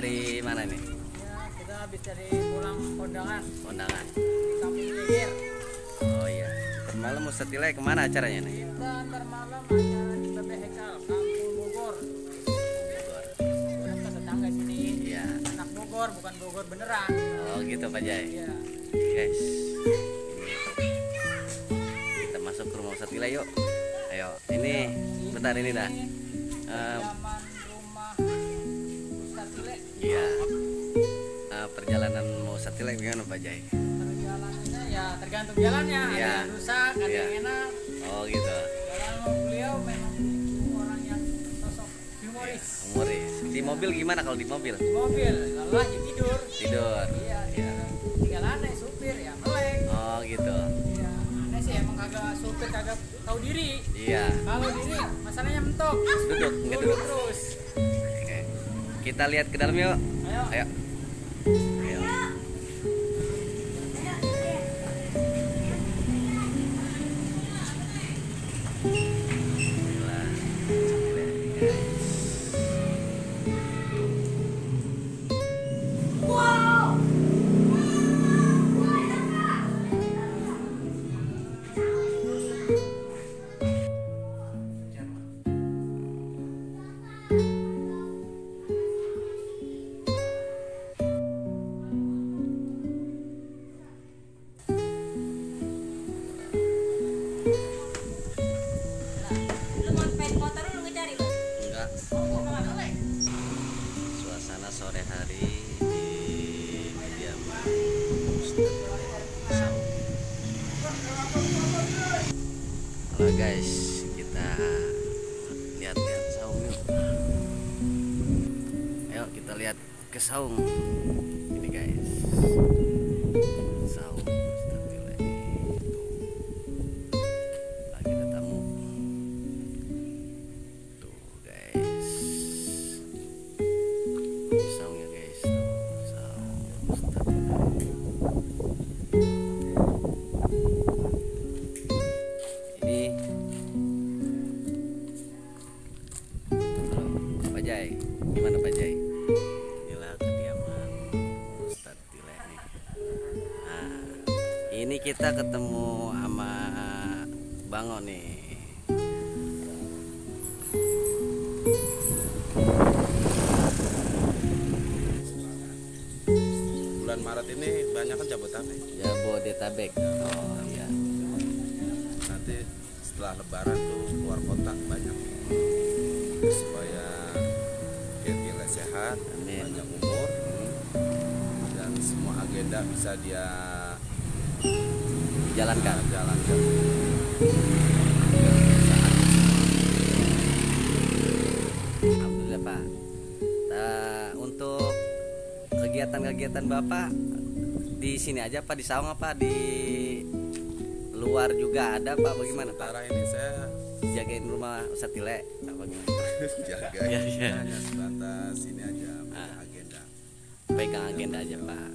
dari mana nih? Ya, kita habis dari pulang kondangan Kondangan. di Kampung Leger. Oh iya. Malam Ustadz Tile kemana acaranya nih? Kita ntar malam acara di BB Hekal, Kampung Bogor. Bogor. Bogor kan tetangga sini. Iya. Anak Bogor, bukan Bogor beneran. Oh gitu Pak Jai. Iya. Guys, kita masuk ke rumah Ustadz Tile yuk. Ayo, ini bentar ini dah. Zaman rumah Ustadz Tile. Iya. Perjalanan mau Ustadz Tile gimana Pak Jai? Perjalanannya ya tergantung jalannya. Ada Iya. yang rusak, ada Iya. yang enak. Oh gitu. Jalan beliau memang orang yang sosok humoris. Humoris. Di mobil gimana kalau di mobil? Di mobil, lalu aja tidur. Tidur. Iya, tinggal aneh supir ya melek. Oh gitu. Iya, aneh sih emang kagak supir kagak tahu diri. Iya. Kalau diri masalahnya mentok. Duduk, nggak Duduk duduk. terus. Oke. Kita lihat ke dalam yuk. Ayo. Ayo. Ayo. Inilah. Lu mau pengen motor lu ngecari lu? Enggak. Suasana sore hari di kediaman Ustadz Saung. Halo guys, kita lihat-lihat Saung yuk. Ayo kita lihat ke Saung. Ini guys. Saung Ustadz Tile. Tuh. Lagi ada tamu. Tuh guys, saungnya guys, tuh saung Ustadz Tile. Ini halo Pak Jai, gimana Pak Jai? Inilah kediaman Ustadz Tile nih. Nah, ini kita ketemu sama Bango nih. Bulan Maret ini banyak kan Jabodetabek. Jabodetabek. Oh iya. Nanti setelah Lebaran tuh keluar kota banyak. Supaya Gila sehat, Amin. panjang umur, dan semua agenda bisa dia Jalankan. jalankan. Alhamdulillah Pak. Untuk kegiatan-kegiatan Bapak di sini aja Pak, di Saung apa di luar juga ada Pak? Bagaimana Pak? Sementara ini saya Jagain rumah Ustadz Tile apa gimana? jaga Iya, iya. hanya sebatas ini aja punya agenda. Pegang agenda aja Pak.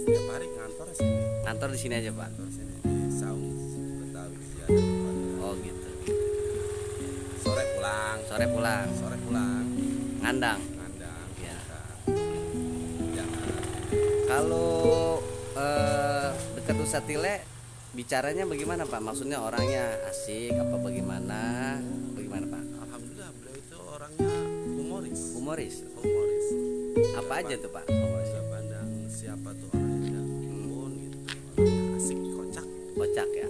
Setiap hari ngantor sini, Kantor di sini aja Pak. kantor sini di Saung Betawi Sejahtera. Oh gitu. Sore pulang, Sore pulang, sore pulang, ngandang. ngandang. Ya. Jangan Kalau dekat Ustadz Tile bicaranya bagaimana Pak? Maksudnya orangnya asik apa bagaimana? Bagaimana Pak? alhamdulillah beliau itu orangnya humoris. Humoris. Humoris. Apa aja tuh Pak? Humoris. Tidak pandang siapa tuh orangnya pun gitu. Orangnya asik, kocak. Kocak ya.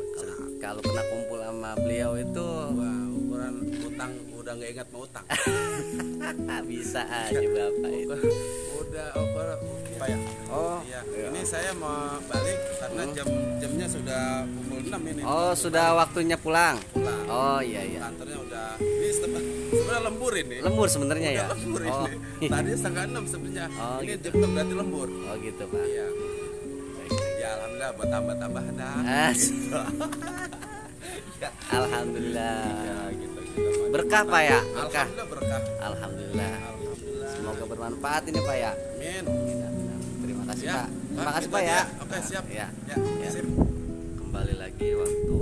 Kalau pernah kumpul sama beliau itu Wah, ukuran utang udah nggak ingat mau utang. bisa aja Bapak itu. Udah ukuran apa ya? Oh, Iya. iya. Ini saya mau balik karena jamnya sudah pukul 6 ini. Oh, sudah waktunya pulang. Pulang. Oh iya iya. Kantornya udah ini sebenarnya lembur ini. Lembur sebenarnya ya. Udah lembur Oh. ini. Tadi setengah 6 sebenarnya. Oh, Ini gitu. jam 6 berarti lembur. Oh gitu Pak. Iya. Baik, baik. Ya alhamdulillah buat tambah-tambahan dah. As. Ya. Alhamdulillah. Ya gitu. Berkah Pak ya. Berkah. Alhamdulillah berkah. Alhamdulillah. Alhamdulillah. Semoga bermanfaat ini Pak ya. Amin. Terima kasih Ya. Pak. Terima kasih Itu Pak aja ya. Oke, siap. Ya. Ya, Ya. sip. Kembali lagi waktu